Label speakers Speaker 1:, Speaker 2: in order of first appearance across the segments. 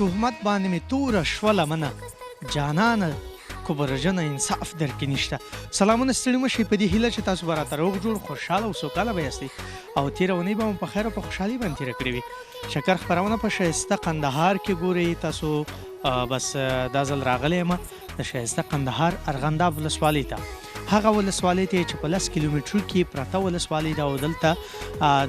Speaker 1: تهمت باندې مې توره شوله منه جانانه کبرجنه انصاف درکې نشته. سلامونه ستړي مه شئ په دې هیله چې تاسو به راته روغ جوړ خوشحاله او سوکاله به یاستئ او تېره اونۍ به مو په خیر او په خوشحالۍ باندې تېره کړې وي. شکر خپرونه په ښایسته قندهار کې ګورئ تاسو. بس دا ځل راغلی یم د ښایسته قندهار ارغنداب ولسوالۍ ته. هغه ولسوالۍ ته چې په 10 کیلومترو کې پرته ولسوالۍ ده او دلته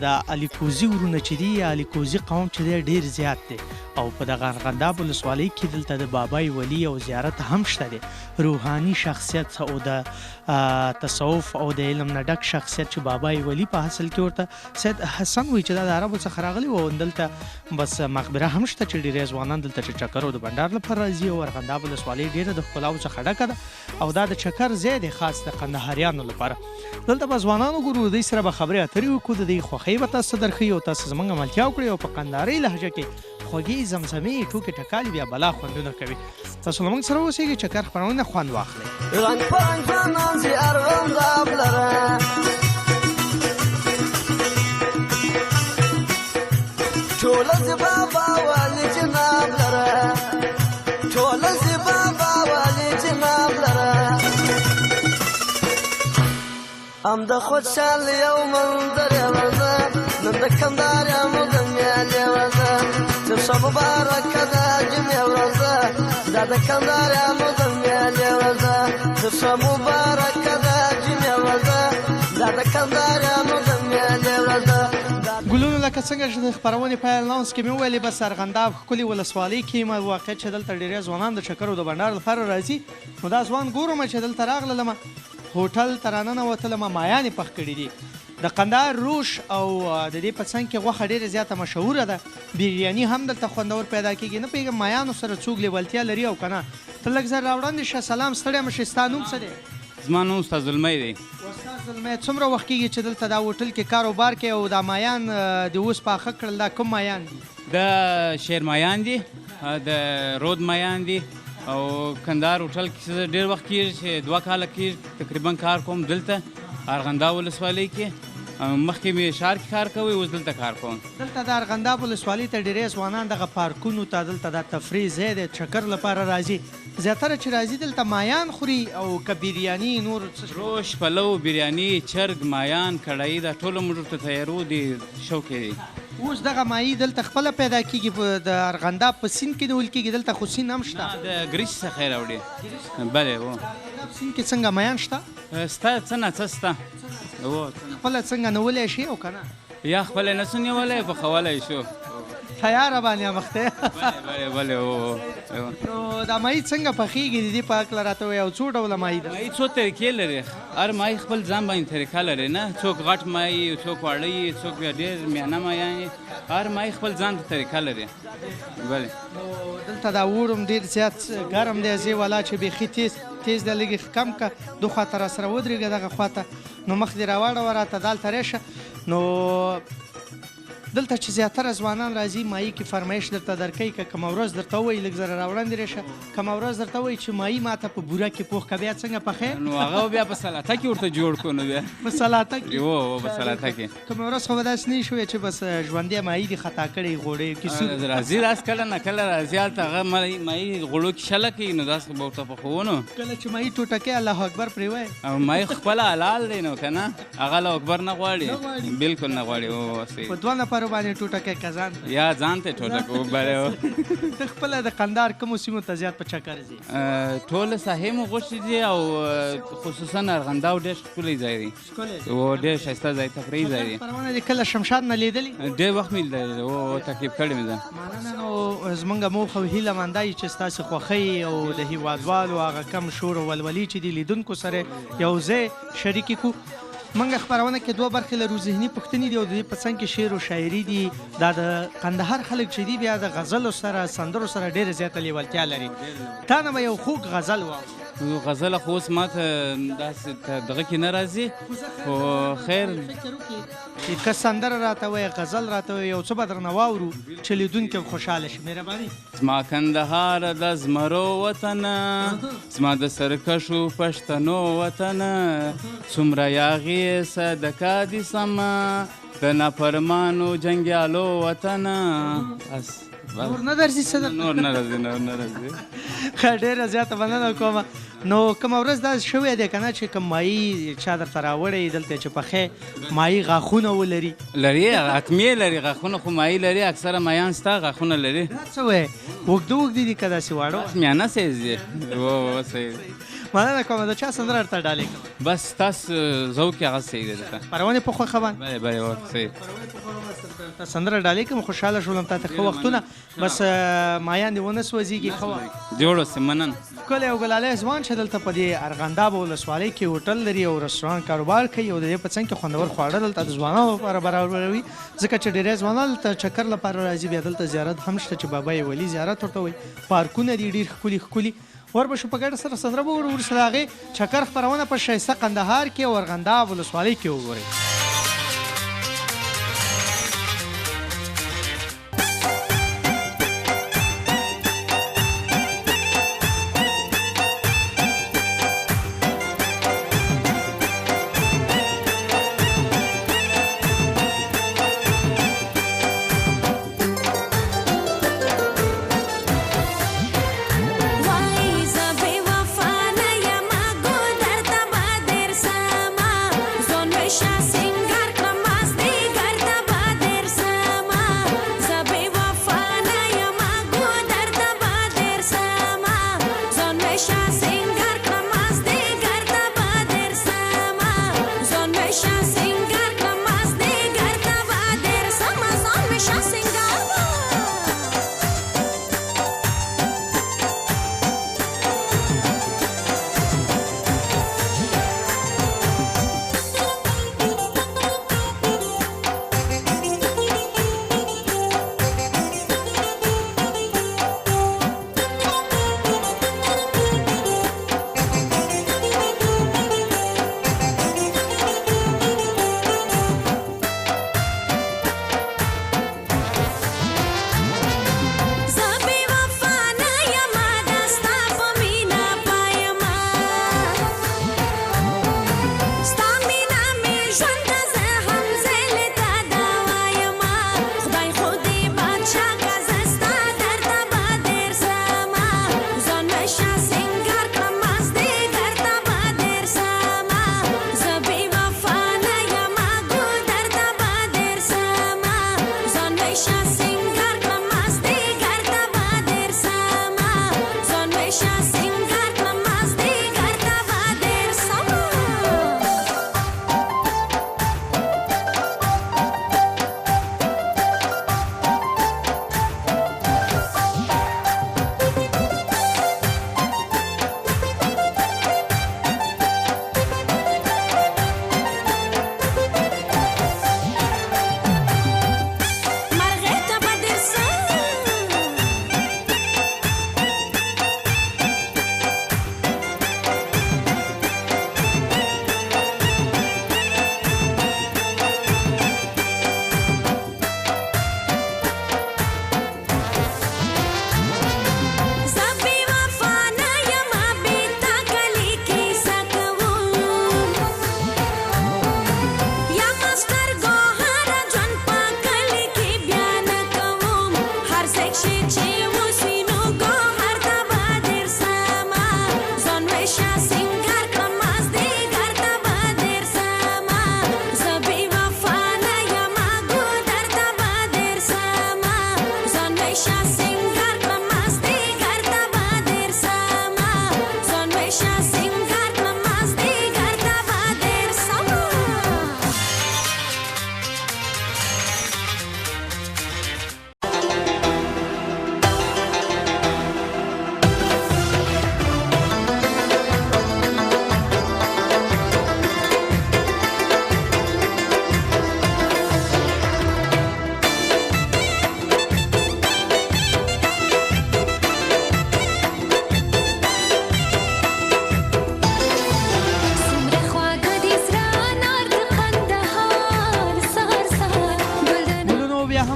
Speaker 1: د الیکوزي ورونه چې دي یا الیکوزي قوم چې دی ډېر زیات دی او په دغه ارغنداب ولسوالۍ کې دلته د بابای ولی او زیارت هم شته دی. روحاني شخصیت او د تصوف او د علم نه ډک شخصیت چې بابای ولی په اصل کې ورته سید حسن وایي چې دا د عربو څخه راغلی و. دلته بس مقبره هم شته چې ډېری ځوانان دلته چې چکر او د بنډار لپاره راځي او ارغنداب ولسوالۍ ډېره د ښکلاو څخه ډکه ده او دا د چکر ځای دی خاص د قندهاریانو لپاره. دلته به ځوانانو ګورو د دوی سره به خبرې اترې وکړو د دوی خوښۍ به تاسو ته درښیي او تاسو زموږ ملتیا وکړئ او په قندهارۍ لهجه کې خوږې زمزمې ټوکې ټکالې بیا بلا خوندونه کوي. تاسو له موږ سره اوسئ چکر خپرونې خوند واخلئ.
Speaker 2: ام د خوشحال یو منظر وزه نن د کندهار یم د میالې وزه چې ښه مبارکه ده جمعې ورځه دا د کندهار یم د میالې وزه چې ښه مبارکه ده جمعې ورځه دا د کندهار یم د میالې ورځه.
Speaker 1: ګلونو لکه څنګه چې د خپرونې په اناونس کې مې وویلې بس ارغنداب ښکلې ولسوالۍ کې یم. واقعیت چې دلته ډېری ځوانان د چکر او د بنډار لپاره راځي نو دا ځوان ګورم چې دلته راغللم هوټل ته راننوتلم مایانې پخ کړي دي. د قندهار روش او د دې په څنګ کې غوښه ډېره زیاته مشهوره ده. بریاني هم دلته خوندور پیدا کېږي. نه پوهېږم مایانو سره څوک لیوالتیا لري او که نه. ته لږ زر راوړاندې شه. سلام ستړی مه شې. ستا نوم څه دی؟
Speaker 3: زما نوم استاد زلمی دی.
Speaker 1: استاد زلمی څومره وخت کېږي چې دلته دا هوټل کې کاروبار کوې او دا مایان د اوس پاخه کړل دا کوم مایان دي؟
Speaker 3: دا شیر مایان دي د رود مایان دي او کندهار هوټل کې ډېر وخت کېږي چې 2 کاله کېږي تقریبا کار کوم دلته ارغنداب ولسوالۍ کې. مخکې مې ښار کې کار کوی اوس دلته کار کوم.
Speaker 1: دلته د ارغنداب ولسوالۍ ته ډېری ځوانان دغه پارکونو ته دلته دا تفریح ځای دی چکر لپاره راځي. زیاتره چې راځي دلته مایان خوري او که بریاني نور
Speaker 3: روش پلو بریاني چرګ مایان کړایي دا ټوله موږ ته تیارو دي شوقې دي.
Speaker 1: اوس دغه مایي دلته خپله پیدا کېږي د ارغنداب په سیند کې نیول کېږي. دلته خو سیند هم شته
Speaker 3: د ګریج څخه یې راوړي. بلې و
Speaker 1: سیند کې څنګه مایان شته؟
Speaker 3: ستا څه نه څه سته
Speaker 1: خپله څنګه نیولی شي او که نه
Speaker 3: یا خپله نه څه نیولی پخولی شو
Speaker 1: تیاره باندې مخته.
Speaker 3: بلې
Speaker 1: نو دا ماهي څنګه پخېږي د دې په هکله راته وایي او څو ډوله ماهي ده؟
Speaker 3: ماهي څو طریقې لري. هر ماهي خپل ځان باندې طریقه لري نه. څوک غټ ماهي څوک واړه وي څوک بیا ډېر میانه ماهیان وي. هر ماهي خپل ځان ته طریقه لري. بلې
Speaker 1: نو دلته دا اوړم ډېر زیات ګرم دی زی والا چې بیخي تیز دی لږ کم که دو خواته را سره ودرېږه دغه خواته نو مخ دې راواړوه راته دلته رېشه. نو دلته چې زیاتره ځوانان راځي ماهي کې فرمایش درته درکوي که کومه ورځ درته ووایي لږ زره راوړاندې رېشه کومه ورځ درته ووایي چې ماهي ماته په بوره کې پوخ که بیا څنګه پخې
Speaker 3: نو هغه بیا په سلاته کې ورته جوړ کړو. نو بیا
Speaker 1: په سلاته کې
Speaker 3: په سلاته کې
Speaker 1: کومه ورځ خو به داسې نه شوی چې بس ژوندی ماهي دې خطا کړی غوړې کیسو
Speaker 3: راځي راس کله نه کله راځي هلته هغه ماهي غوړو کې شله کوي نو داسې به ورته پخوو. نو
Speaker 1: کله چې ماهي ټوټه کوي الله اکبر پرې وایي
Speaker 3: او ماهي خپله حلال دی نو که نه هغه الله اکبر نه غواړي بلکل نه غواړي.
Speaker 1: په 2 نفرو باندې ټوټه کوي که ځان
Speaker 3: یا ځان ته ټوټه کوو بلې
Speaker 1: ته خپله د قندهار کومو سیمو ته زیات په چکر ځي؟
Speaker 3: ټوله ساحې مو غوښتي دي او خصوصا ارغنداب ډېر ښکلی ځای دی او ډېر ښایسته ځای تفریحي ځای دی.
Speaker 1: خپرونه دې کله شمشاد نه لیدلي؟
Speaker 3: ډېر وخت مې لیدلی او تعقیب کړی مې ده.
Speaker 1: مننه. نو زموږ موخه او هیله من دا وي چې ستاسې خوښۍ او د هېوادوالو هغه کم شور او ولولي چې دي لیدونکو سره یو ځای شریکې کړو. موږ خپرونه کې 2 برخې لرو. ذهني پوښتنې دي او د دې په څنګ کې شعر او شاعري دي. دا د قندهار خلک چې دي بیا د غزلو سره سندرو سره ډېره زیاته لیوالتیا لري. تا نه به یو خوږ غزل واورو.
Speaker 3: غزله خو اوس ما ته داسې دغه کې نه راځي خو خیر
Speaker 1: چې که سندره راته وایي غزل راته وایي یو څه به درنه واورو چې لیدونکی خوشحاله شي. مهرباني.
Speaker 3: زما کندهار د زمرو وطنه زما د سرکشو پښتنو وطنه څومره یاغې صدقه دي سمه د نافرمانو جنګیالو وطنه.
Speaker 1: نور نه درځي څه درته؟
Speaker 3: نور نه راځي نور نه راځي.
Speaker 1: ښه ډېره زیاته مننه کومه. نو کومه ورځ داسې شوې دی که نه چې کوم مایي چا درته راوړی دلته چې پخې مایي غاښونه ولري؟
Speaker 3: لري حتمي لري غاښونه خو مایي لري اکثره مایان ستا غاښونه لري.
Speaker 1: دا څه وایې اوږده اوږده دي که داسې واړه؟
Speaker 3: میانه سایز دی. صحیح.
Speaker 1: مننه کومه. د چا سندره درته ډالۍ کړم؟
Speaker 3: بس تاسو ذوق یې هغه صحیح دی درته.
Speaker 1: پرونې په خوښه باندې
Speaker 3: بله بله صحیح.
Speaker 1: ته سندره ډالۍ کړم. خوشحاله شولم تا ته ښه وختونه. بس مایان دې ونه سوځېږي. ښه وه
Speaker 3: جوړ اوسې مننه.
Speaker 1: ښکلی او ګلالی ځوان چې دلته په دې ارغنداب ولسوالۍ کې هوټل لري او رستوران کاروبار کوي او د دې په څنګ کې خوندور خواړه دلته د ځوانانو لپاره برابروي ځکه چې ډېری ځوانان دلته چکر لپاره راځي. بیا دلته زیارت هم شته چې بابا یې ولي زیارت ورته وایي. پارکونه دي ډېر ښکلي ښکلي. وربشو په ګډه سره سندره به وګورو. وروسته د هغې چکر خپرونه په ښایسته قندهار کې او ارغنداب ولسوالۍ کې وګورئ.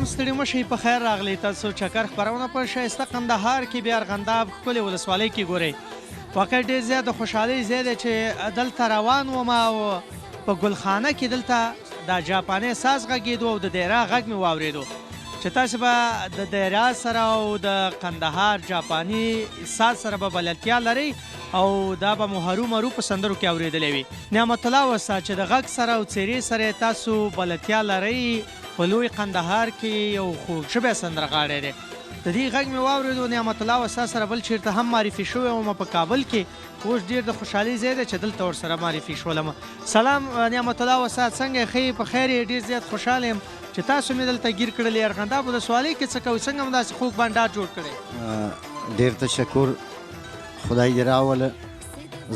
Speaker 1: ستړي مشئ په خیر راغلی. تاسو چکر خپرونه په ښایسته قندهار کې بیا ارغنداب ښکلې ولسوالۍ کې ګورئ. واقعا ډېر زیات د خوشحالۍ ځای دی چې دلته روان وم او په ګلخانه کې دلته دا جاپاني ساز غږېدو او د دیره غږ مې واورېدو. چې تاسو به د دریاد سره او د کندهار جاپاني ساز سره به بلدتیا لرئ او دا به مو هرو مرو په سندرو کې اورېدلی وي. نعمت الله وسه چې د غږ سره او څېرې سره تاسو بلدتیا لرئ په لوی کندهار کې یو خوږ سندرغاړی دی. د دې غږ مې واورېدو نعمت الله وسه سره بل چېرته هم معرفي شوی وم په کابل کې. اوس ډېر د خوشحالۍ ځای دی چې دلته ورسره معرفي شولم. سلام نعمت الله وسه، څنګه یې؟ ښه یې؟ په خیر یې؟ ډېر زیات خوشحاله یم چې تاسو مې دلته ګیر کړلې. ارغنداب ولسوالۍ کې څه کوئ؟ څنګه مو داسې خوږ بنډار جوړ کړی؟
Speaker 4: ډېر تشکر، خدای دې راوله.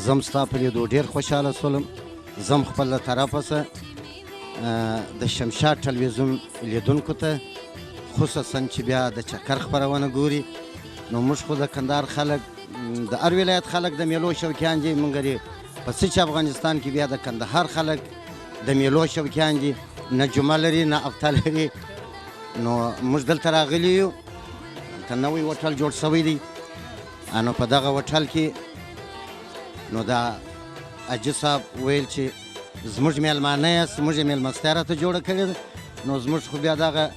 Speaker 4: زم ستا په لیدو ډېر خوشحاله شولم. زم خپل له طرفه څه د شمشاد ټلویزیون لیدونکو ته خصوصا چې بیا د چکر خپرونه ګوري، نو موږ خو د کندهار خلک د هر ولایت خلک د میلو شوقیان دي. موږ په څه چې افغانستان کې بیا د کندهار خلک د میلو شوقیان دي، نه جمعه لري نه هفته لري. نو موږ دلته راغلي یو، دلته نوی هوټل جوړ شوی دی. نو په دغه هوټل کې نو دا حاجي صاحب ویل چې زموږ میلمانه یاست، زموږ یې میلمستیا راته جوړه کړې ده. نو زموږ خو بیا دغه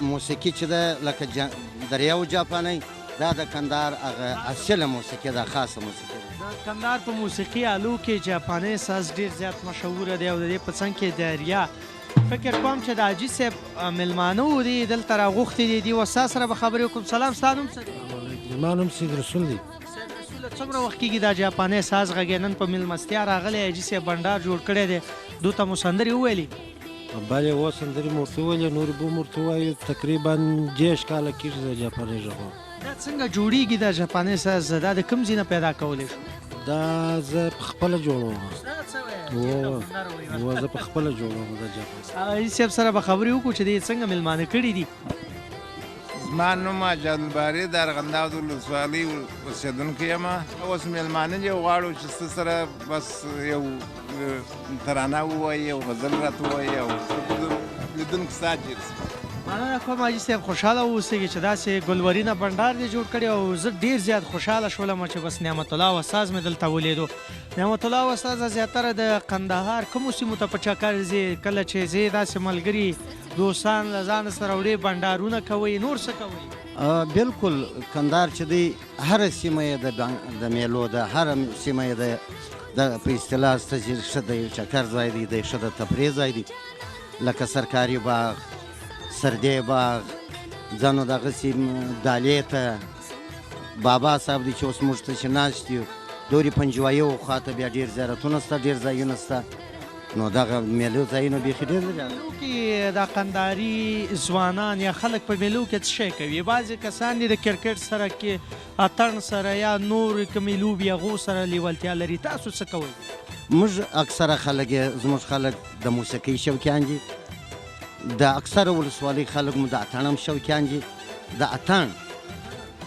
Speaker 4: موسیقي چې ده لکه دریاو جاپانۍ، دا د کندهار هغه اصله موسیقي ده، خاصه موسیقي ده.
Speaker 1: د کندهار په موسیقي آلو کې جاپانۍ ساز ډېر زیات مشهوره دی او د دې په څنګ کې دریا. فکر کوم چې د حاجي صاحب میلمانه و دي دلته راغوښتي دي، دې وستا سره به خبرې وکړم. سلام، ستا نوم څه دی؟
Speaker 5: زما نوم سید رسول دی.
Speaker 1: سید رسوله، څومره وخت کېږي دا جاپانۍ ساز غږی نن په میلمستیا راغلی حاجي صاحب بنډار جوړ کړی دی، دو ته مو سندرې وویلې؟
Speaker 5: بله اووه سندرې مو ورته وویلې، نورې به مو ورته ووایو. تقریبا 10 کاله کېږي د جاپانۍ غږ.
Speaker 1: دا څنګه جوړیږي دا جاپانۍ ساز؟ دا د کوم ځای نه پیدا کولی شو؟
Speaker 5: دا زه پخپله جوړوم. زه پخپله جوړوم دا جاپانۍ.
Speaker 1: حاجي صاحب سره به خبرې وکړو چې دې څنګه میلمانه کړي دي.
Speaker 6: زما نوم اجاد الباري د ارغنداب ولسوالۍ اوسېدونکی یم. اوس میلمانه یې غواړو چې څه سره بس یو ترانه ووایي او غزل راته ووایي او لیدونکو ساعت جوړ شي.
Speaker 1: مننه کوم حاجي صاحب، خوشحاله اوسئ چې داسې ګلورینه بنډار دې جوړ کړی او زه ډېر زیات خوشحاله شولم چې بس نعمت الله وساز مې دلته ولیدو. نعمت الله وساز زیاتره د کندهار کومو سیمو ته په چکر ځې؟ کله چې ځې داسې ملګري دوستان له ځان سره وړې بنډارونه کوئ، نور څه کوئ؟
Speaker 4: بالکل کندهار چې دی هره سیمه یې د میلو ده، هره سیمه یې د په اصطلاح ښه د یو چکر ځای دی، د ښه د تفریح ځای دی. لکه سرکاري باغ، سردی باغ، ځانو دغسې دالې ته بابا صاحب دی چې اوس موږ ته چې ناست یو، دورې پنجوایي خواته بیا ډېر زیارتونه شته، ډېر ځایونه شته. نو دغه میلو ځایونه بیخي ډېر دي.
Speaker 1: میلو کې دا کندهاري ځوانان یا خلک په میلو کې څه شی کوي؟ بعضې کسان دي د کرکټ سره کې اتڼ سره یا نور کومې لوبې هغو سره لیوالتیا لري، تاسو څه کوئ؟
Speaker 4: موږ اکثره خلک زموږ خلک د موسیقۍ شوقیان دي. د اکثره ولسوالۍ خلک مو د اتڼ هم شوقیان دي. د اتڼ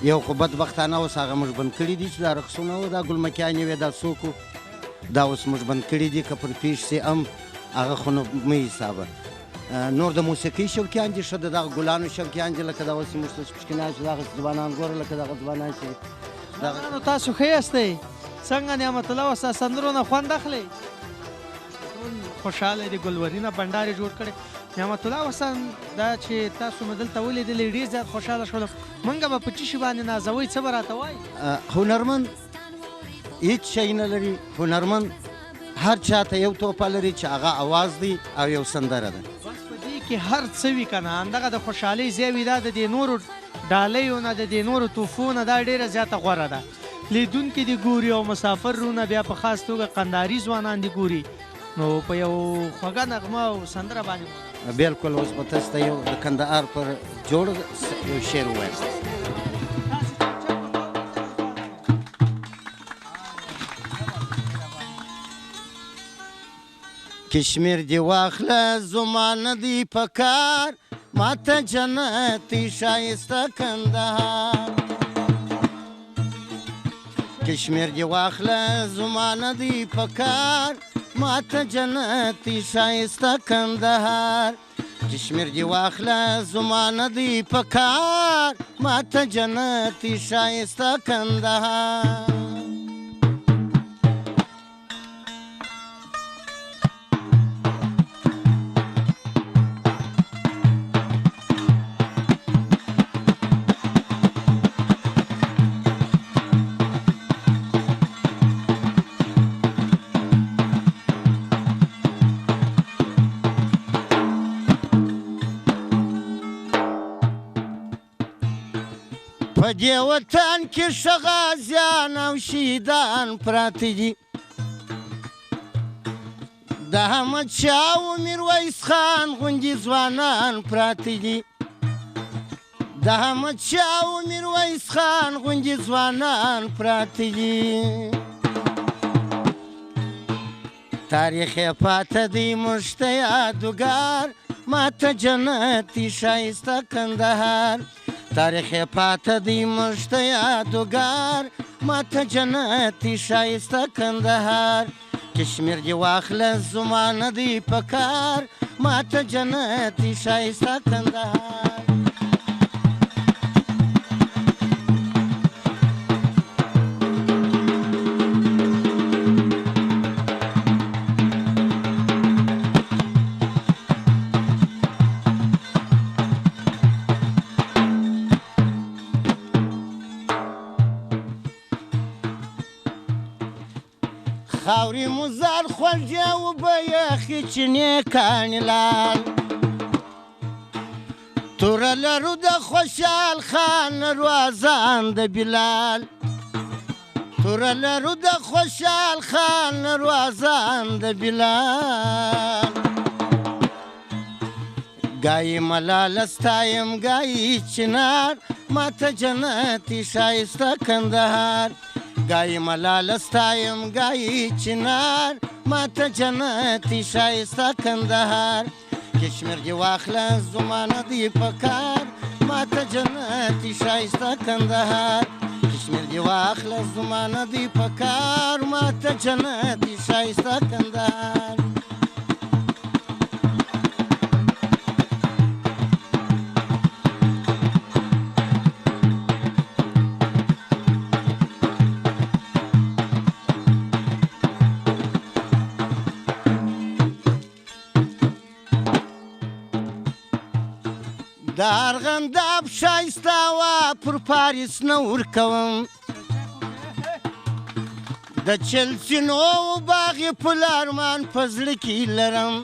Speaker 4: یو خو بدبختانه اوس هغه موږ بند کړي دي چې دا رقصونه و، دا ګلمکیانې وې، دا څوک و، دا اوس موږ بند کړي دي. که پر پیښ سي هم هغه خو نو مه حسابه. نور د موسیقۍ شوقیان دي، ښه د دغه ګلانو شوقیان دي، لکه دا اوس موږ ته پښتنان چې دغه ځوانان ګوره، لکه دغه ځوانان چې
Speaker 1: نو تاسو ښه یاستئ؟ څنګه نعمت الله وسه سندرو نه خوند اخلئ؟ خوشحاله دي، ګلورینه بنډار یې جوړ کړی. نعمت الله وسه دا چې تاسو مې دلته ولیدلې ډېر زیات خوشحاله شولم. موږ به په څه شي باندې نازوئ؟ څه به راته وایي؟
Speaker 4: هنرمند هیڅ شی نه لري. هنرمند هر چاته یو توپه لري چې هغه اواز دی او یو سندره ده.
Speaker 1: بس په دې کې هر څه وي که نه، همدغه د خوشحالۍ ځای وي. دا د دې نورو ډالیو نه، د دې نورو توفو نه دا ډېره زیاته غوره ده. لیدونکي دې ګوري او مسافرونه بیا په خاص توګه کندهاري ځوانان دې ګوري، نو په یو خوږه نغمه او سندره باندې
Speaker 4: بالکل اوس به تاسو ته یو د کندهار پر جوړ یو شعر ووایم. کشمیر دی واخله زمانه دی پکار، ماته جنتی شایسته کندهار. کشمیر دی واخله زمانه دی پکار، ماته جنتی شایسته کندهار. کشمیر دی واخله زمانه دی پکار، ماته جنتی شایسته کندهار. دې وطن کې ښه غازیان او شهیدان پراته دي د احمدشاه او میرویس خان غوندې ځوانان پراته دي د احمدشاه او میرویس خان غوندې ځوانان پراته دي تاریخ یې پاته دی موږ ته یادګار ماته جنتي ښایسته کندهار تاریخ یې پاته دی موږ ته یادګار ماته جنتي ښایسته کندهار کشمیر دې واخله زما نه دی په کار ماته جنتي ښایسته کندهار خاورې مزار خوږې اوبه یخې چینې کاڼې لال توره لرو د خوشحال خان روازان د بلال توره لرو د خوشحال خان روازان د بلال گاهی ملاله ستایم گاهی چنار ماته جنتي ښایسته کندهار گاهی ملاله ستایم گاهی چنار ماته جنتي ښایسته کندهار کشمیر دې واخله زما نه دی په کار ماته جنتي ښایسته کندهار کشمیر دې واخله زما نه دی په کار ماته جنتي ښایسته کندهار د ارغنداب ښایسته وه پر پاریس نه ورکوم د چلسینو باغ یې په لارمان په زړه کې لرم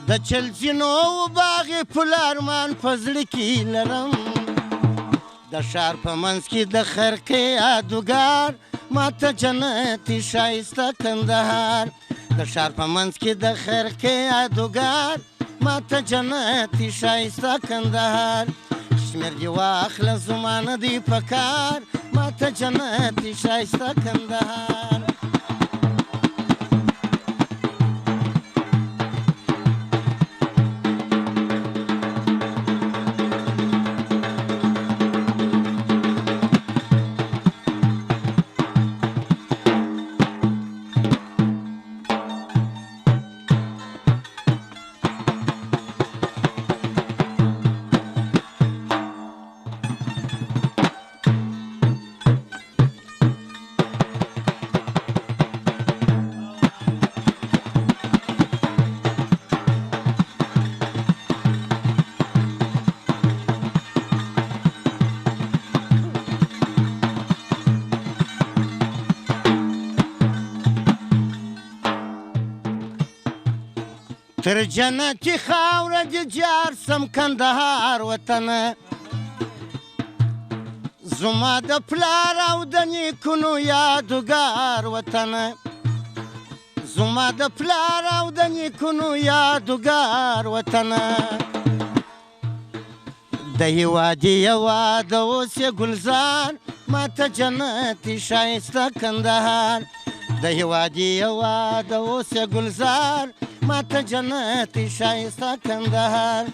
Speaker 4: د چلسینو باغ یې په لارمان په زړه کې لرم د ښار په منځ کې د خرقې یادګار ماته جنتي ښایسته کندهار د ښار په منځ کې د خرقې یادګار ماته جنتي ښایسته کندهار کشمیر دې واخله زما نه دی په کار ماته جنتي ښایسته کندهار تر جنتي خاوره دې جار سم کندهار وطنه زما د پلار او د نیکونو یادګار وطنه زما د پلار او د نیکونو یادګار وطنه د هېواد یواد اوس یې ګلزار ماته جنتي ښایسته کندهار د هېواد یواد اوس یې ګلزار ماته جنتي ښایسته کندهار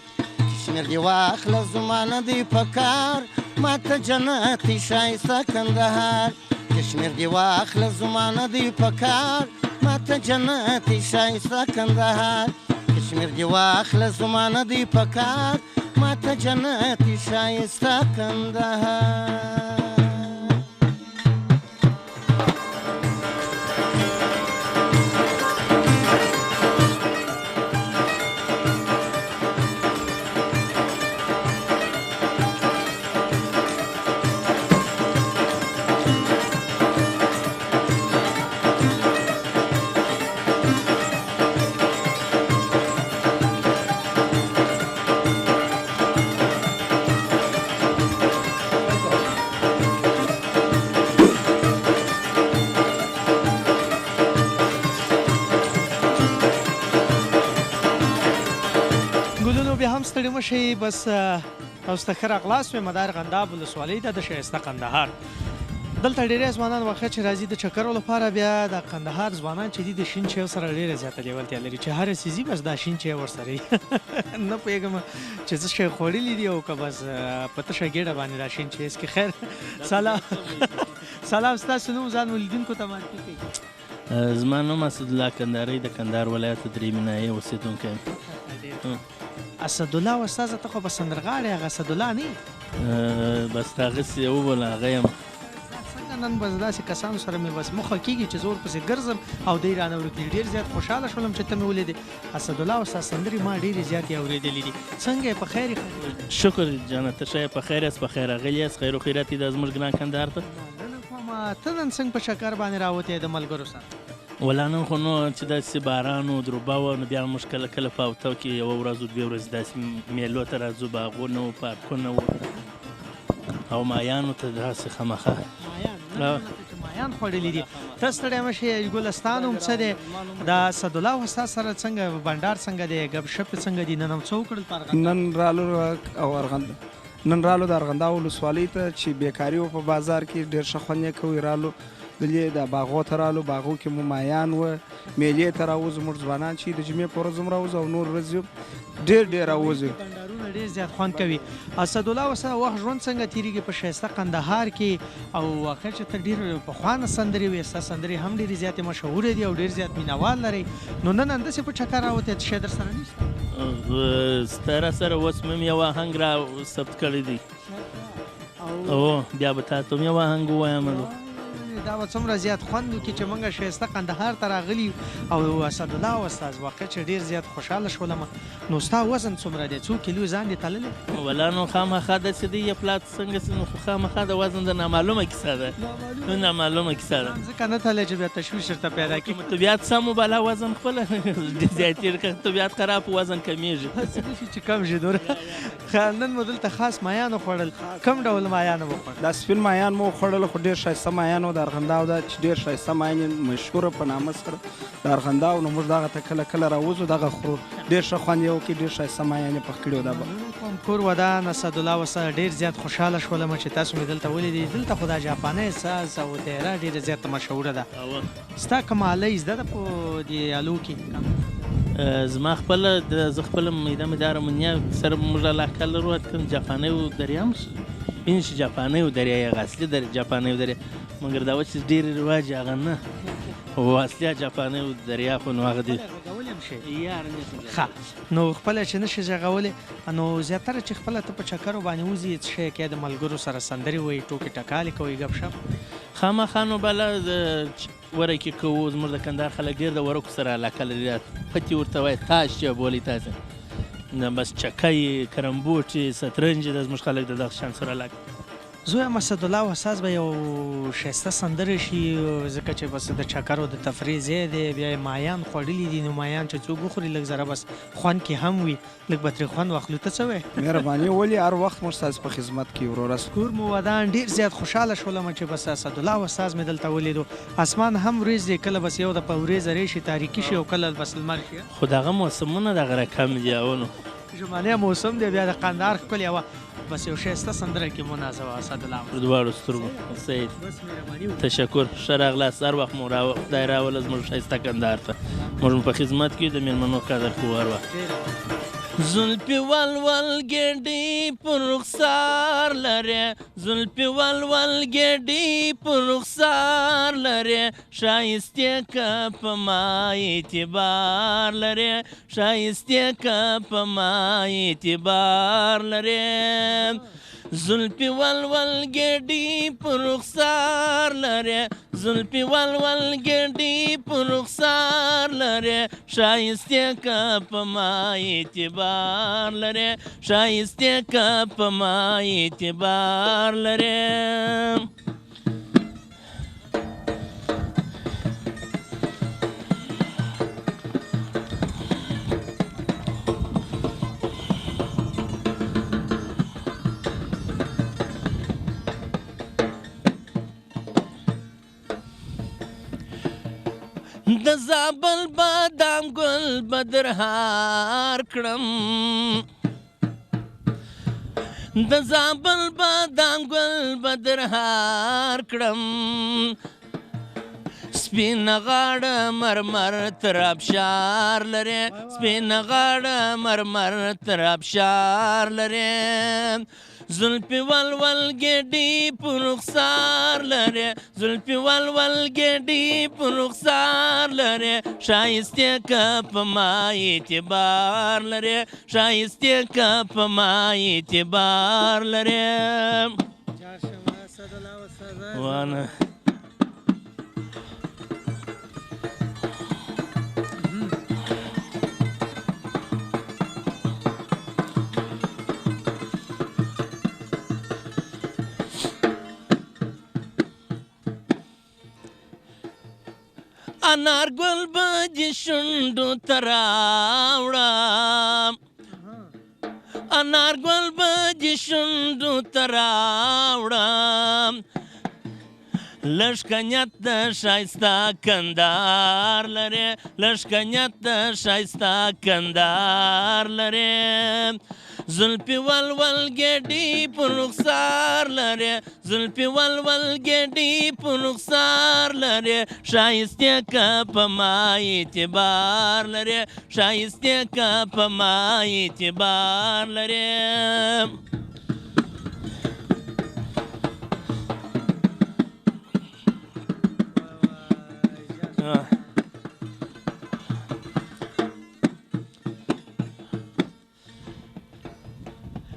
Speaker 4: کشمیر دې واخله زما نه دی په کار ماته جنتي ښایسته کندهار کشمیر دې واخله زما نه دی په کار ماته جنتي ښایسته کندهار کشمیر دې واخله زما نه دی په کار ماته جنتي ښایسته کندهار
Speaker 1: ستړي مه شئ. بس تاسو ته ښه راغلاست وایم. دا ارغنداب ولسوالۍ ده د ښایسته کندهار. دلته ډېری ځوانان واقع چې راځي د چکرو لپاره. بیا د کندهار ځوانان چې دي د شین چای سره ډېره زیاته لیوالتیا لري چې هر څه ځي بس دا شین چای ورسره وي. نه پوهېږم چې څه شی خوړلي دي او که بس په تشه ګېډه باندې دا شین چای څکي. خیر سلام ستاسو نوم ځان مو لیدونکو ته معرفي کړئ.
Speaker 7: زما نوم اسدالله کندهاري د کندهار ولایت درېیمې ناحیې اوسېدونکی یم.
Speaker 1: اسدالله استاده ته خو به سندرغاړی هغه اسدالله نه یې؟
Speaker 7: بس هغسې وبوله هغه یم.
Speaker 1: څنګه نن بس داسې کسانو سره مې بس مخه کېږي چې زه ورپسې ګرځم او دی رانه ورک دي. ډېر زیات خوشحاله شولم چې ته مې ولیدې. اسدالله استاد سندرې ما ډېرې زیاتې اورېدلې دي. څنګه یې په خیر یې؟
Speaker 7: شکر جانه ته ښه یې په خیر یاست په خیر راغلي یاست خیر و خیرات یې دا زموږ ګران کندهار ته.
Speaker 1: مننه کوم. ته نن څنګه په چکر باندې راوتې د ملګرو سره؟
Speaker 7: ولا نن خو نو چې داسې باران و دروبه وه نو بیا موږ کله کله په اوتو کې یوه ورځ و دوې ورځې داسې میلو ته راځو. باغونه و پارکونه و او مایانو ته داسې خامخا
Speaker 1: مایان خوړلي دي. ته ستړی مه شې. ګلستان هم څه دی؟ د اسدالله استاد سره څنګه بنډار څنګه دی؟ ګپ شپ څنګه دي؟ نن هم څه وکړل په
Speaker 8: نن رالو د ارغنداب ولسوالۍ ته چې بیکاري و په بازار کې ډېر ښه خوند یې کوي. رالو دلې د باغو ته رالو. باغو کې مو مایان و میلې ته راوځو. موږ ځوانان چې د جمعې په ورځ هم راوځو او نور ورځې ډېر راوځو.
Speaker 1: بنډارونه ډېر زیات خوند کوي. اسدالله استاد وخت ژوند څنګه تېرېږي په ښایسته کندهار کې؟ او واقع چې ته ډېر پخوانه سندرې وې. ستا سندرې هم ډېرې زیاتې مشهورې دي او ډېر زیات مینوال لرئ. نو نن همداسې په چکر راوتې څه شی در سره نشته؟
Speaker 7: ستا را سره اوس مې هم یو آهنګ را ثبت کړی دی. او بیا به تا ته هم یو آهنګ ووایم.
Speaker 1: دا به څومره زیات خوند وکړي چې موږ ښایسته کندهار ته راغلي او اسدالله استاد واقع چې ډېر زیات خوشحاله شولم. نو ستا وزن څومره دی؟ څو کیلو ځان دې تللی؟
Speaker 7: ولا نو خامخا داسې دی یې پلات څنګه نو خو خامخا د وزن د نامعلومه کیسه ده. نامعلومه کیسه ده.
Speaker 1: ځکه نه تللی چې بیا تشویش ورته پیدا کړي.
Speaker 7: طبیعت سم وباله وزن خپله زیاتېږي. که طبیعت خراب وزن کمیږي.
Speaker 1: هسې نه شي چې کم شي دوره. نن مو دلته خاص مایان وخوړل. کوم ډول مایان وخوړل؟
Speaker 8: دا سپین مایان مو وخوړل خو ډېر ښایسته مایان و. د ارغنداب دا چې ډېر ښایسته مایان مشهوره په نامه سره د ارغنداب. نو موږ دغه ته کله کله راوځو دغه خورو. ډېر ښه خوند یې وکړي. ډېر ښایسته مایان یې پخ کړي و. دا به
Speaker 1: کور ودان اسدالله استاد ډېر زیات خوشحاله شولم چې تاسو مې دلته ولیدې. دلته خو دا جاپانۍ ساز او تیره ډېره زیاته مشهوره ده. ستا کومه آله زده ده په دې آلو کې؟
Speaker 7: زما خپله زه خپله میده مې دا رمنیا سره موږ علاقه لرو. اتکن جاپانۍ و دریا ببینید چې جاپانۍ و دریا هغه اصلي جاپانۍ و دریا مګر دا اوس ډېر رواج هغه نه او اصلي جاپانۍ و دریا خو نو هغه دی.
Speaker 1: ښه نو خپله چې نشي غږولی نو زیاتره چې خپله ته په چکرو باندې وځي څه شی کوې؟ د ملګرو سره سندرې وایي ټوکې ټکالې کوئ ګپ شپ؟
Speaker 7: خامخا نو بله وره کې کوو. زموږ د کندهار خلک ډېر د ورکو سره علاقه لري. پتې ورته وایي تاش چې بولئ تاسې بس چکۍ کرمبوټې سترنج د زموږ خلک د دغه شیانو سره علاقه.
Speaker 1: زه وایم اسدالله استاد به یو ښایسته سندرې شي ځکه چې بس د چکرو د تفریح ځای دی. بیا یې مایان خوړلي دي. نو مایان چې څوک وخوري لږ ذره بس خوند کې هم وي. لږ به ترې خوند واخلو. ته څه وایې؟
Speaker 8: مهرباني ولې هر وخت موږ ستاسو په خدمت کې وروره.
Speaker 1: کور مو ودان. ډېر زیات خوشحاله شولم چې بس اسدالله استاد مې دلته ولیدو. اسمان هم وریځ دی. کله بس یو د په وریځ راشي تاریکي شي او کله بس لمر شي.
Speaker 7: خو دغه موسمونه دغه رقم دي. او نو
Speaker 1: ژمنی موسم دی. بیا د کندهار ښکلې هوا. بس یو ښایسته سندره کې منازه وه اسدالله.
Speaker 7: دواړو سترګو سید تشکر. ښه راغلاست. هر وخت مو خدای راوله زموږ ښایسته کندهار ته. موږ په خدمت کې د مېلمنو قدر کوو هر وخت. زلفی ولول ګډې پر رخسار لرې زلفی ولول ګډې پر رخسار لرې ښایستې که په ما اعتبار لرې ښایستې که په ما اعتبار لرې زلفی ولول ګډې پر رخسار لرې زلفی ولول ګډې پر رخسار لرې ښایستې که په ما اعتبار لرې ښایستې که په ما اعتبار لرې. د زابل بادام ګل بدرهار کړم د زابل بادام ګل به درهار کړم سپینه غاړه مرمر تر ابشار لري سپینه غاړه مرمر تر ابشار لري زلفي ولول ګډي په رخسار لري زلفي ولول ګډي په رخسار لري ښایستې که په ما اعتبار لري ښایستې که په ما اعتبار لري وانه انار ګل به دې شونډو ته راوړم انار ګل به دې شونډو ته راوړم لشکنیت د ښایسته کندهار لري لشکنیت د ښایسته کندهار لري زلفي ولول ګډي په رخسار لري زلفي ولول ګډي په رخسار لري ښایستې که په ما اعتبار لري ښایستې که په ما اعتبار لري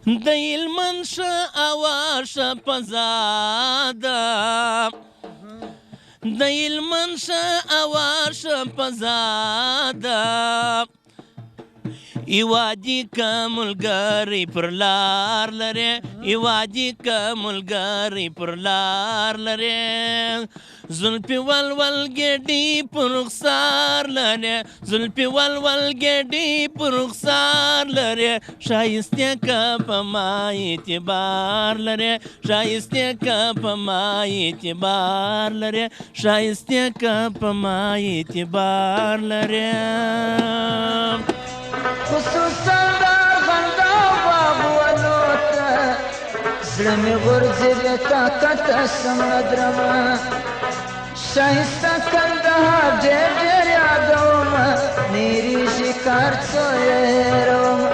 Speaker 7: د هلمند ښه هوا ښه فضا ده د هلمند ښه هوا ښه فضا ده یوادي که ملګری پر لار لري یوادي که ملګری پر لار لري زلفي ولول ګډي په رخسار لري زلفي ولول ګډي په رخسار لري ښایستې که په ما اعتبار لري ښایستې که په ما اعتبار لري ښایستې که په ما اعتبار لري
Speaker 2: خصوصا د ارغنداو باغونو ته زړه مې غورځي بې طاقته سمه درمه ښایسته کندهار ډېر ډېر یادومه نیریږي کار څو یې هېرومه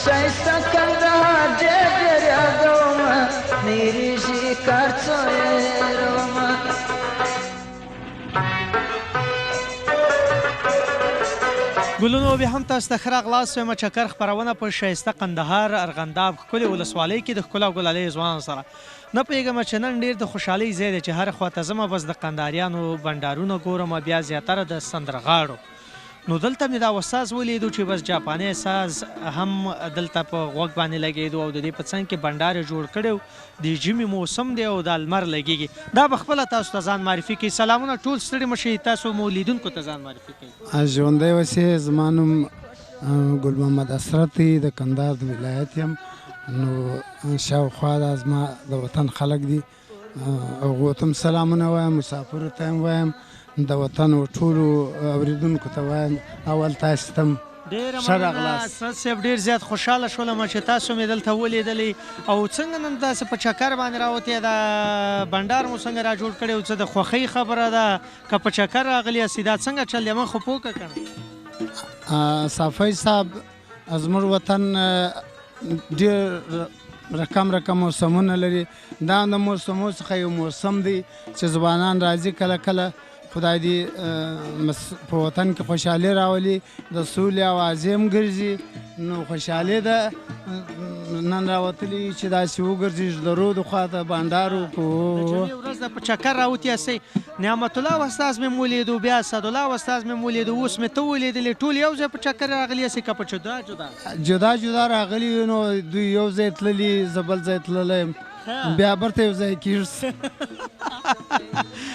Speaker 2: ښایسته کندهار ډېر ډېر یادومه نیریږي کار څو یې هېرومه
Speaker 1: ګلونو بیا هم تاسو ته ښه راغلاست وایم چکر خپرونه په ښایسته قندهار ارغنداب ښکلې ولسوالۍ کې د ښکلا ګلالۍ ځوان سره نه پوهېږم چې نن ډېر د خوشحالۍ ځای دی چې هر خواته ځمه بس د قندهاریانو بنډارونه ګورم بیا زیاتره د سندرغاړو نو دلته مې دا استاذ ولیدو چې بس جاپاني ساز هم دلته په غوږ باندې لګېدو او د دې په څنګ کې بنډار یې جوړ کړی د ژمي موسم دی او د لمر لګېږي دا به خپله تاسو ته ځان معرفي کوي سلامونه ټول ستړي مه شئ تاسو مو لیدونکو ته ځان معرفي کوي
Speaker 9: ژوندی اوسې زما نوم ګل محمد اسرت دی د کندهار د ولایت یم نو شاوخوا دا زما د وطن خلک دي هغو ته هم سلامونه وایم مسافرو ته هم وایم د وطن ټولو اورېدونکو ته وایم اول تاسو ته هم ښه راغلاست
Speaker 1: اسد صاحب ډېر زیات خوشحاله شولم چې تاسو مې دلته ولیدلې او څنګه نن داسې په چکر باندې راوتې دا بنډار مو څنګه را جوړ کړی او څه د خوښۍ خبره ده که په چکر راغلي یاستئ دا څنګه چل دی من خو پوه که کنه
Speaker 9: صافی صاحب زموږ وطن ډېر رقم موسمونه لري دا د موسمو څخه یو موسم دی چې ځوانان راځي کله کله خدای دې په وطن کې خوشحالي راولي د سولې اوازې هم ګرځي نو خوشحالي ده نن راوتلي چې داسې وګرځي د رودو خواته بانډارو
Speaker 1: د جمعې ورځ ده په چکر راوتي یاستئ نعمت الله استاذ مې ولیدو بیا اسدالله استاذ مې ولیدو اوس مې ته ولیدلې ټول یو ځای په چکر راغلي یاستئ که په جدا جدا
Speaker 9: جدا راغلي نو دوی یو ځای تللي زه بل ځای تللی بیا برته یو ځای کېږو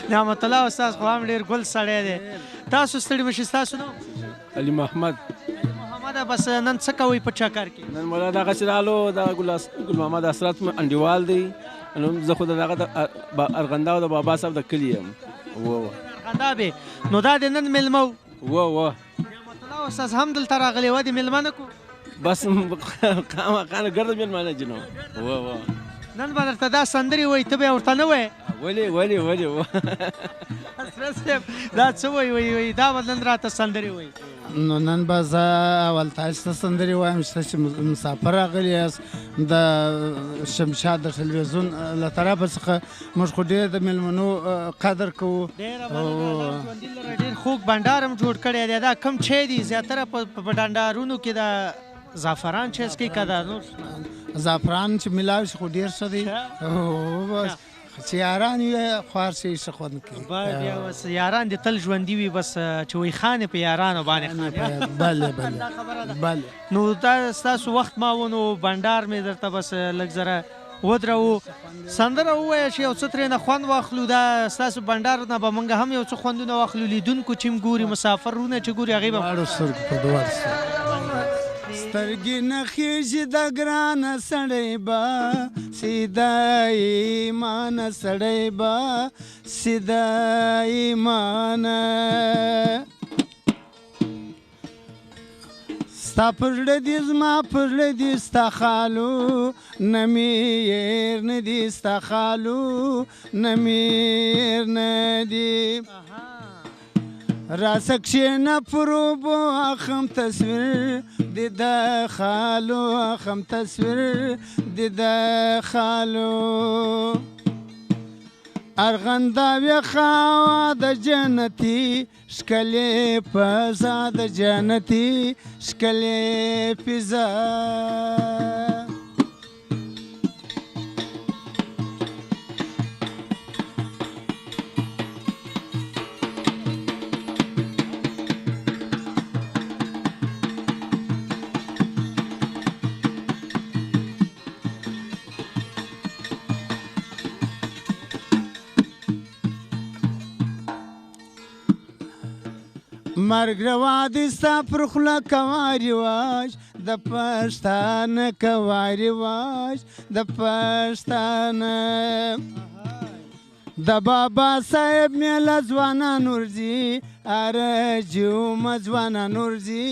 Speaker 1: نعمت الله استاذ خو هم ډېر ګل سړی دی تاسو ستړي مه شئ ستاسو نوم
Speaker 5: علي محمد
Speaker 1: محمده بس نن څه کوئ په چکر کې
Speaker 5: نن مولا دغسې رالو دا ګل محمد اسرت انډیوال دی نو زه خو د دغه د ارغنداو د بابا صاحب د کلي یم
Speaker 1: ارغنداب نو دا د نن مېلمه
Speaker 5: و
Speaker 1: نعمت الله استاذ هم دلته راغلی و د مېلمه نه کو
Speaker 5: بس خامخا ګرده مېلمانه جنو
Speaker 1: نن به درته دا سندرې وایي ته به یې ورته نه وایې
Speaker 5: ولې
Speaker 1: اسرت صاحب دا څه وایي دا به نن راته سندرې وایي
Speaker 9: نو نن به زه اول تاسو ته سندرې وایم چې مسافر راغلي یاست د شمشاد د ټلویزیون له طرفه څخه موږ خو ډېر د مېلمنو قدر کوو
Speaker 1: ډېر خوږ بنډار هم جوړ کړی دی دا کوم شی دی زیاتره په بنډارونو کې دا زعفران چې اسکی که دا نور
Speaker 9: زعفران چې ملاوي شي خو ډېر ښه دی بس چې یاران وي خوار شي ښه خوند کوي
Speaker 1: بیا بس یاران دې تل ژوندي وي بس چې وایي خان یې په یارانو باندې
Speaker 9: بله
Speaker 1: نو دا ستاسو وخت ما و نو بنډار مې درته بس لږ زره ودرو سندره ووایه چې یو څه ترېنه خوند واخلو دا ستاسو بنډار نه به موږ هم یو څه خوندونه واخلو لیدونکو چې هم ګوري مسافرونه چې ګوري هغوی به
Speaker 9: سترګې نه خېژي د ګرانه سړی به سیده ایمانه سړی به سیده ایمانه ستا پر زړه دي زما پر زړه دي ستا خالو نه مې هېر نه دي ستا خالو نه مې هېر نه دي راسه کښېنه پر اوبو اخم تصویر د د خالو اخم تصویر د د خالو ارغنداوې خوا د جنتي ښکلې فضا د جنتي ښکلې فضا مرګ روا دي ستا پر خوله کوه رواج د پښتانه کوه رواج د پښتانه د بابا صاحب میله ځوانان ورځي اره جمعه ځوانان ورځي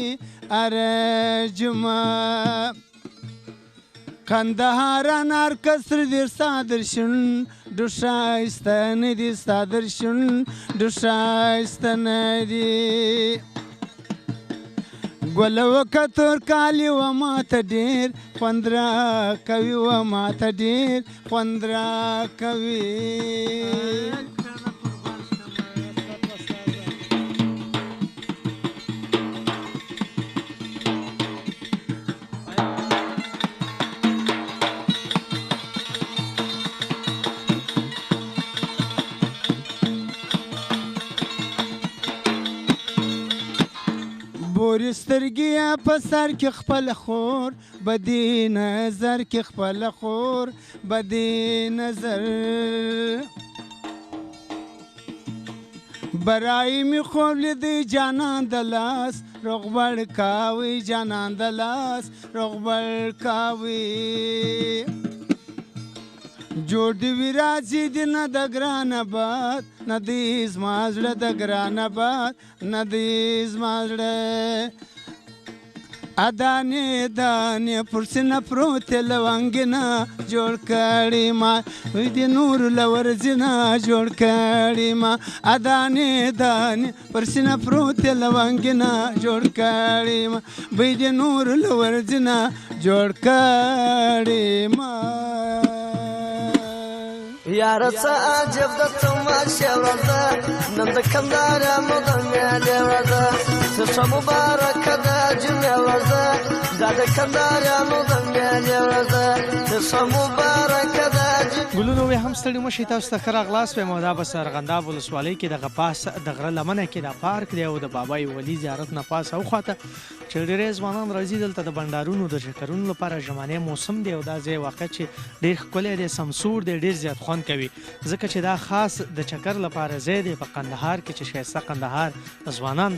Speaker 9: اره جمعه کندهار انار کسر دیر صادر شن دو شایستن دی صادر شن دو شایستن دی گلو کتور کالی و ماتا دیر خوندرا کوي و ماتا دیر خوندرا کوي بوري سترګې په سر کې خپل خور بدې نظر کې خپل خور بدې نظر برای می خوب لیدی جانان د لاس رغبړ کاوي جانان د لاس رغبړ کاوي جوړ دی وراځي دی نه د ګران آباد نه دی زما زړه د ګران آباد نه دی زما زړه ادانې دانې پر سینه پروتې لونګینه جوړ کړي ما وی د نور له ورځینه جوړ کړي ما ادانې دانې پر سینه پروتې لونګینه جوړ کړي ما وی د نور له ورځینه جوړ کړي ما
Speaker 2: یاره څه عجب د تماشې ورځ ده نن د کندهاریانو د میلې ورځ ده څه ښه مبارکه ده جمعې ورځ ده دا د کندهاریانو د میلې ورځ ده څه ښه مبارکه ده
Speaker 1: ګلونو وی هم ستړي مشي تاسو ته ښه راغلاست وایم او دا به ارغنداب ولسوالۍ کې دغه پاس د غره لمنه کې دا پارک دی او د بابای ولی زیارت نه پاس اوخواته چې ډېری ځوانان راځي دلته د بنډارونو د چکرونو لپاره ژمنی موسم دی او دا ځای واقع چې ډېر ښکلی دی سمسور دی ډېر زیات خوند کوي ځکه چې دا خاص د چکر لپاره ځای دی په قندهار کې چې ښایسته قندهار ځوانان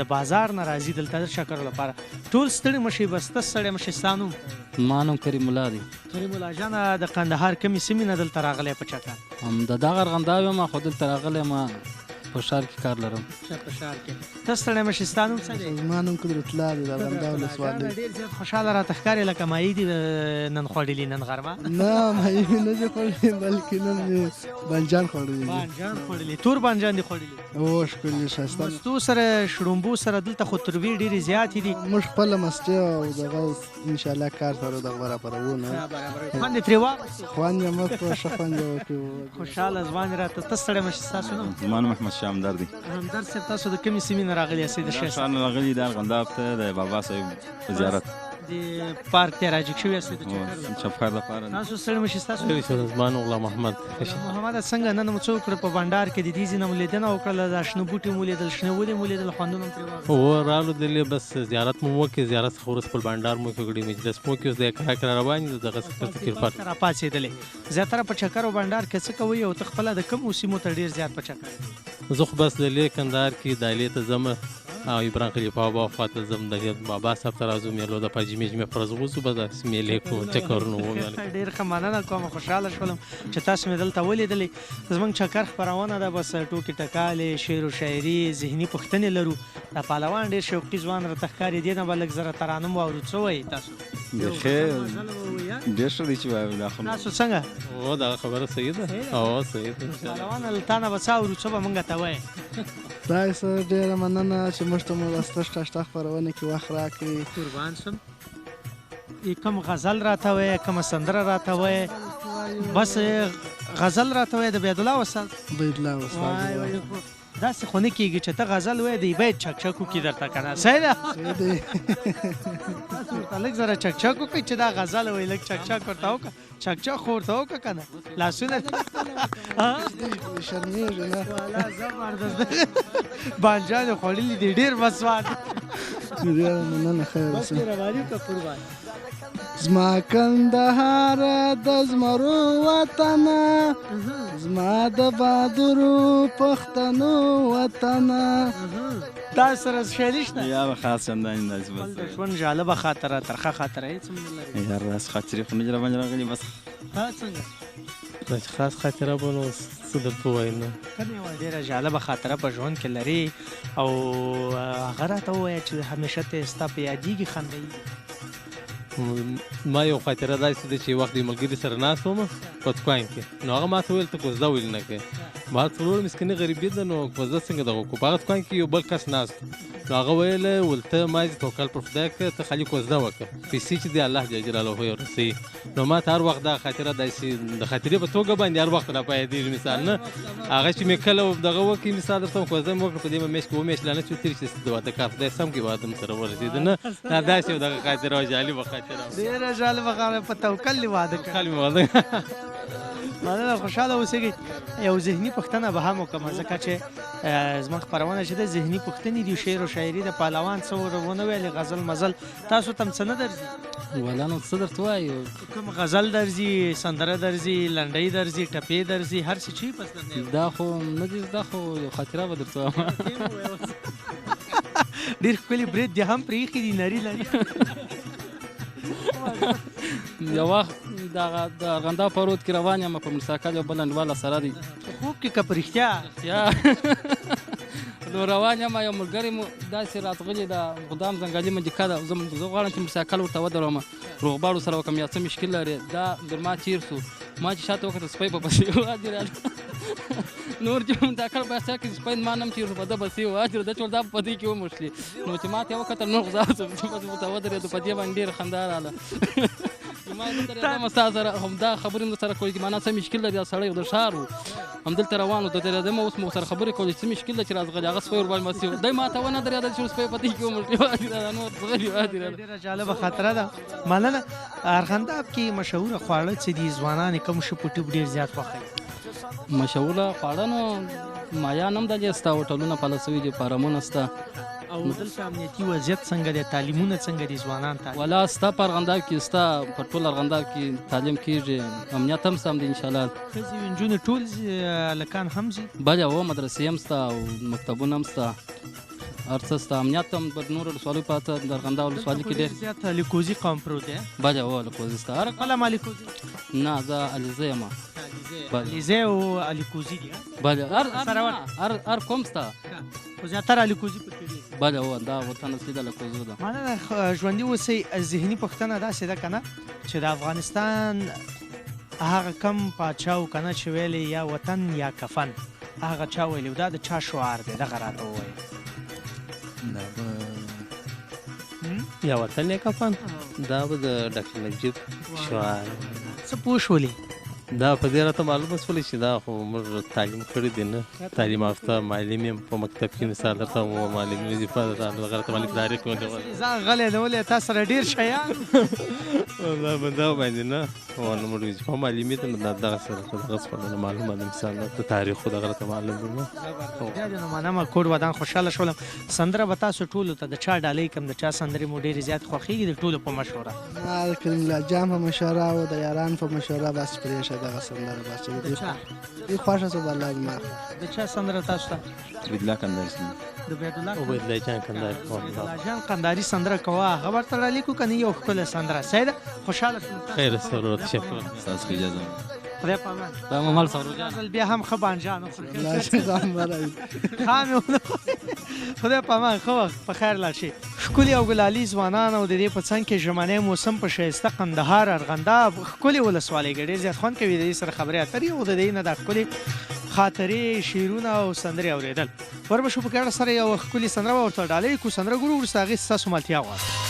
Speaker 1: د بازار نه راځي دلته د چکر لپاره ټول ستړي مشي بس ته ستړی مشي ستا نوم
Speaker 10: ما نوم کریم الله دی
Speaker 1: کریم الله جانه د قندهار کومې سیمې نه دلته راغلی په چکر
Speaker 10: د دغه ارغنداو یم خو دلته راغلی یم په ښار کې کار لرم.
Speaker 1: په ښار کې ته ستړی مه شې، ستا نوم څه دی؟
Speaker 11: زما نوم قدرت الله دی، د ارغنداو ولسوالۍ.
Speaker 1: ډېر زیات خوشحاله راته ښکارې لکه مایي دي نن خوړلي نن غرمه.
Speaker 11: نه مایي مې نه دي خوړلي بلکې نن مې بانجان خوړلي دي.
Speaker 1: بانجان خوړلي، تور بانجان دي خوړلي؟
Speaker 11: او ښکلي ښایسته.
Speaker 1: مستو سره شړومبو سره دلته خو تروې ډېرې زیاتې دي.
Speaker 11: موږ خپله مستې او دغه انشاءالله کار سره دغه برابروو نه.
Speaker 1: خوند یې ترې واخیستو؟
Speaker 11: خوند یې مه کوه، ښه خوند یې وکړو.
Speaker 1: خوشحاله ځوان یې راته. ته ستړی مه شې، ستاسو نوم؟
Speaker 12: زما نوم احمد شاه همدرد دی.
Speaker 1: همدرد صاحب، تاسو د کومې سیمې نه راغلي یاستئ؟ د ښایسته
Speaker 12: ښار نه راغلي د ارغنداب ته د بابا صاحب په زیارت.
Speaker 1: د پارک ته راجګ شوي یاستئ د
Speaker 12: چپکار لپاره.
Speaker 1: تاسو ستړي مه شئ، ستاسو
Speaker 5: زما نوم غلام محمد.
Speaker 1: محمده څنګه نن مو څه وکړل په بنډار کې؟ د دې ځای نه مو لیدنه وکړله، دا شنه بوټي مو لیدل، شنه ونې مو لیدل، خوندونه مو ترې واخیستل؟
Speaker 5: رالو دلې بس زیارت مو وکړې، زیارت څخه وروسته خپل بنډار مو وکړ، ګډې مجلس مو وکړ، اوس د کرا روان یو دغه کرپات
Speaker 1: راپاڅېدلې. زیاتره په چکر او بنډار کې څه کوئ او ته خپله د کومو سیمو ته ډېر زیات په چکر؟
Speaker 5: زه خو بس دلې کندهار کې دایلې ته ځم او ابراهیم خلیفه بابا خواته ځم، د بابا صاحب ته راځو، میلو د پاجمې جمعې پر ورځ وځو، بس داسې میلې کوو، چکرونه وویل.
Speaker 1: ډېر ښه مننه کوم، خوشحاله شولم چې تاسو مې دلته ولیدلې. زموږ چکر خپرونه ده، بس ټوکې ټکالې، شعر و شاعري، ذهني پوښتنې لرو. دا پهلوان ډېر شوقي ځوان راته ښکاري، دې نه به لږ زره ترانه مو واورو. څه وایي تاسو؟
Speaker 12: بخیر، ډېر ښه دی چې وایو دا خو.
Speaker 1: تاسو څنګه؟
Speaker 5: او دغه خبره صحیح ده. او صحیح ده.
Speaker 1: پهلوانه له تا نه به څه اورو، څه به موږ ته وایې؟
Speaker 11: خدای سره ډېره مننه چې موږ ته مو واسطه شته خپرونه کې وخت راکړئ.
Speaker 1: قربان شم. کوم غزل راته وایې، کومه سندره راته وایې؟ بس غزل راته وایې د بید الله استاد؟
Speaker 11: بید الله استاد.
Speaker 1: داسې خو نه کېږي چې ته غزل وایې دی باید چک چک وکړي درته که نه؟ صحیح ده؟ لږ زره چک چک وکړئ چې دا غزل وایي، لږ چک چک ورته وکړه، چک چک خو ورته وکړه که نه؟ لاسونه
Speaker 11: شرمېږي نه.
Speaker 1: زبردست بانجان یې خوړلي دي، ډېر مسواد.
Speaker 11: ډېره مننه، خیر
Speaker 1: بس مې رواني وکړه قربان.
Speaker 11: زما کندهار د زمرو وطنه، زما د بهادرو پښتنو وطنه.
Speaker 1: تاسو سره شعري شته؟
Speaker 12: یا به خاص چندانې داسې بس
Speaker 1: د ژوند جالبه خاطره، ترخه خاطره هېڅ هم نه لري؟
Speaker 12: یار داسې خاطرې خو نه دي راباندې راغلي بس.
Speaker 1: څنګه؟
Speaker 5: چې خاص خاطره به نو څه درته ووایم نو.
Speaker 1: کومه یوه ډېره جالبه خاطره په ژوند کې لرې او هغه راته ووایه چې همیشه ته ستا په یادېږي، خندوي؟
Speaker 5: ما یو خاطره داسې ده چې وخت د ملګري سره ناست وم په دکان کې، نو هغه ما ته ویل ته کوزده ولې نه کوې؟ ما څلور مسکینې غریبي ده، نو کوزده څنګه دغه وکړو؟ په هغه دکان کې یو بل کس ناست، نو هغه ویله ول ته مازې توکل پر خدای کړه، ته خالي کوزده وکړه، پیسې چې دی الله جل جلاله یې ورسوي. نو ما ته هر وخت دا خاطره داسې د خاطرې په توګه باندې هر وخت را په یادېږي. مثال نه هغه چې مې کله دغه وکړي، مثال درته کوزده مې وکړه، په دې مې میاشت کې اووه میاشتې لا نه شوې تېرې چې د واده کار خدای سم کړي واده م سره ورسېده. نه دا داسې یو دغه خاطره وه، جالبه خاطره وه.
Speaker 1: ډېره جالبه خبره، په توکل دې واده کړ. مننه، خوشحاله اوسېږئ. یو ذهني پوښتنه به هم وکړم، ځکه چې زموږ خپرونه چې ده ذهني پوښتنې دي، شعر و شاعري د پهلوان څه ونه ویلې، غزل مزل تاسو ته هم څه نه درځي؟
Speaker 10: والله نو څه درته وایو،
Speaker 1: کوم غزل درځي، سندره درځي، لنډۍ درځي، ټپې درځي، هر څه چې پس نه؟
Speaker 10: دا خو نه دي، دا خو یو خاطره به درته وایم.
Speaker 1: ډېر ښکلي برید دې هم پرېښي دي، نري لري.
Speaker 10: یو وخت د ارغنداب په رود کې روان یم، په موټرسایکل یو بل انډیواله سره دی،
Speaker 1: خوب کې که په رښتیا
Speaker 10: نو روان یم، یو ملګري مو داسې راغلي د غدام ځنګلي ملکه ده، زه غواړم چې موټرسایکل ورته ودروم، روغباړو سره وکړم، یا څه مشکل لري. دا در ما تېر سو، ما چې شاته وکتل سپی په پسې واجرېدل، نور چې موټرسایکل په سر کې سپی ما نه هم تېر سو، په ده پسې واجرېد، دا چې دا په دې کې وموښلي، نو چې ما ته یې وکتل نور غوسه شوم، چې بس ورته ودرېدو، په دې باندې ډېره خندا راغله. ما درېدم ستا سره همدا خبرې مو سره کولې چې معنا څه مشکل لري، دا سړی د ښار و همدلته روان و، د درېدم اوس مو سره خبرې کولې څه مشکل ده چې راځغلي، هغه سپی ورباندې مستې و، دی ما ته ونه درېدل چې سپی په دې کې وموښلي، واجرېده، نور ځغلي واجرېده.
Speaker 1: ډېره جالبه خاطره ده. مننه. ارغنداب کې مشهوره خواړه څه دي؟ ځوانان یې کوم شي پوټي ډېر زیات خوښوي؟
Speaker 10: مشهوره خواړه نو مایان هم دلې شته، هوټلونه پاله سوي دي، فارمونه شته.
Speaker 1: او دلته امنیتي وضعیت څنګه دی؟ تعلیمونه څنګه دي؟ ځوانان تعلیم
Speaker 10: والا شته په ارغنداب کې، شته په ټول ارغنداب کې تعلیم کېږي، امنیت هم سم دی انشاءالله.
Speaker 1: ښځې نجونې ټول هلکان هم ځي؟
Speaker 10: بله هو مدرسې هم شته او مکتبونه هم شته، هر څه شته. امنیت هم په نورو ولسوالیو پرته د ارغنداب ولسوالۍ کې ډېر
Speaker 1: زیات لیکوزي قوم پروت دی؟
Speaker 10: بله هو لیکوزي شته.
Speaker 1: خپله ما لیکوزي؟
Speaker 10: نه زه علیزه یم.
Speaker 1: علیزی او الیکوزي دي
Speaker 10: بله
Speaker 1: سره
Speaker 10: هر قوم شته
Speaker 1: خو زیاتره الیکوزي پکې دي
Speaker 10: بله هو دا وطن اصلي د الیکوزو ده
Speaker 1: مننه ژوندي اوسئ ذهني پوښتنه داسې ده که نه چې د افغانستان هغه کم پاچا و که نه چې ویلی یا وطن یا کفن هغه چا ویلی و دا د چا شعار دی دغه راته ووایه
Speaker 5: یا وطن یا کفن دا به د ډاکټر نجیب شعار
Speaker 1: څه پوه شولې
Speaker 5: دا په دې راته معلومه شولې چې دا خو موږ تعلیم کړی دی نه تعلیم یافته معلم یم په مکتب کې مثال درته ووایم معلم وظیفه دغه راته معلم ادارې کې ونیولې
Speaker 1: ځان غلی نیولی تا سره ډېر شیان
Speaker 5: دا بنده باندې نه موږ وظیفه معلمي ده نو دغه سره دغه څه معلومه ده مثال د تاریخ خو دغه راته معلوم دی نه
Speaker 1: بیا دې نو منمه کور ودان خوشحاله شولم سندره به تاسو ټولو ته د چا ډالۍ کم د چا سندرې مو ډېرې زیات خوښېږي د ټولو په مشوره
Speaker 11: ما د کریم الله جان په مشوره او د یاران په مشوره بس پرېښه دغه سندره بس چې دوی خوښه شو بالله ما
Speaker 1: د چا سندره تاسو ته
Speaker 12: عبیدالله کندهاري
Speaker 1: د
Speaker 5: عبیدالله جان کندهاري
Speaker 1: عبیدالله جان کندهاري سندره کوه هغه ورته ډالۍ کړو که نه یو ښکلی سندره سیده خوشحاله شوم
Speaker 5: خیر سرور تشکر
Speaker 12: ستاسو اجازه
Speaker 1: خدای پامان
Speaker 10: دا ممل سرور جان
Speaker 1: بیا هم ښه بانجان خام خدای پامان ښه وخت په خیر لاړ شي ښکلي او ګلالي ځوانان او د دې په څنګ کې ژمنی موسم په ښایسته قندهار ارغنداب ښکلې ولسوالۍ کې ډېر زیات خوند کوي د دې سره خبرې اترې او د دې نه دا ښکلې خاطرې شعرونه او سندرې اورېدل ور به شو په ګډه سره یو ښکلې سندره به ورته ډالۍ کړو سندره ګورو وروسته هغې ستاسو ملتیا غواړم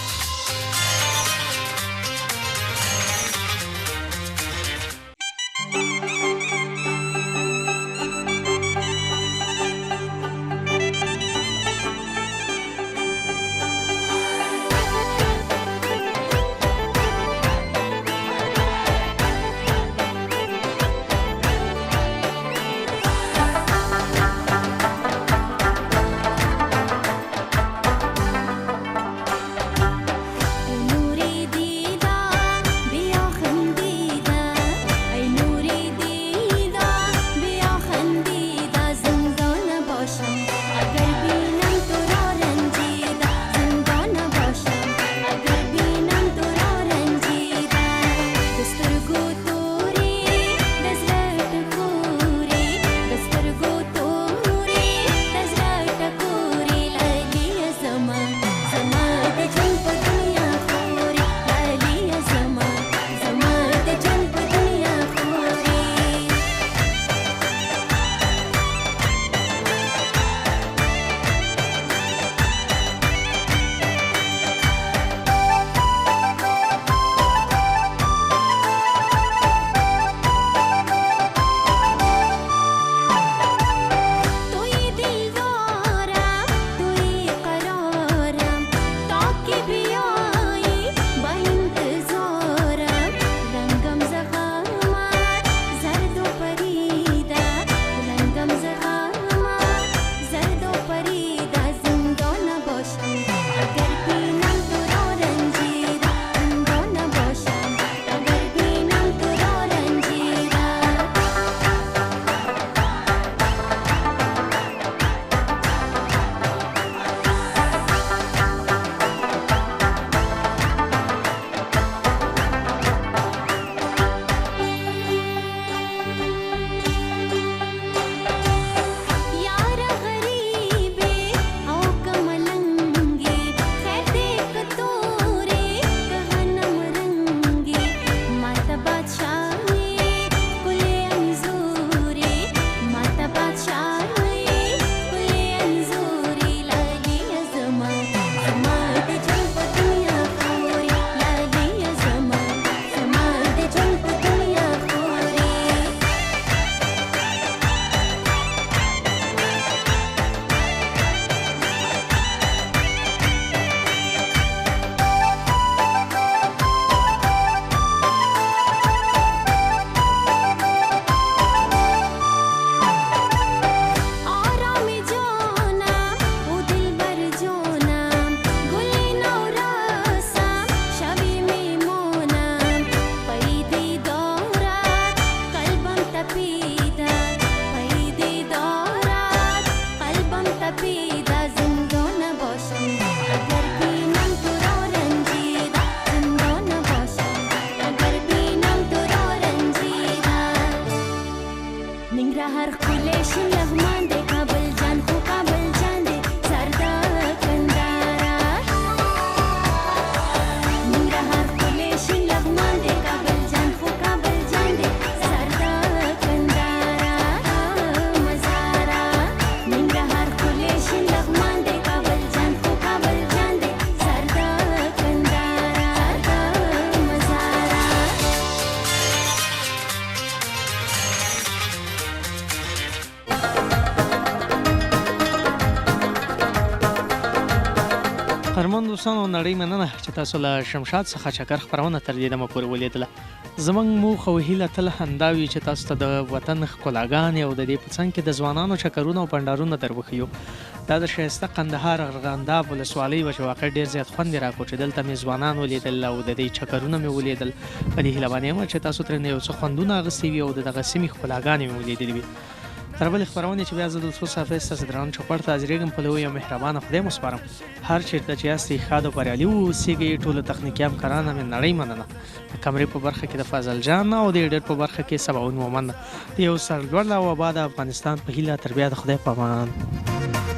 Speaker 1: ارمان دوستانو نړۍ مننه چې تاسو له شمشاد څخه چکر خپرونه تر دې دمه پورې ولیدله. زموږ موخه او هیله تل همدا وي چې تاسو ته د وطن ښکلاګانې او د دې په څنګ کې د ځوانانو چکرونه او پنډارونه در وښیو. دا د ښایسته قندهار ارغنداب ولسوالۍ وه چې واقع ډېر زیات خوند یې راکړو چې دلته مې ځوانان ولیدل او د دې چکرونه مې ولیدل. په دې هیله باندې یم چې تاسو ترېنه یو څه خوندونه اخیستي وي او د دغه سیمې ښکلاګانې مې ولیدلې وي. تر بلې خپرونې چې بیا زه د استاد حافظ ستاسو درانه چوپړ ته حاضرېږم په لوی او مهربانه خدای مو سپارم. هر چېرته چې یاستئ ښاد او بریالي واوسېږئ. ټولو تخنیکي همکارانو مې نړۍ مننه. د کمرې په برخه کې د فضل جان او د ایډیټ په برخه کې سباون مومن. د یو سرلوړ او آباد افغانستان په هیله تر بیا د خدای په امان.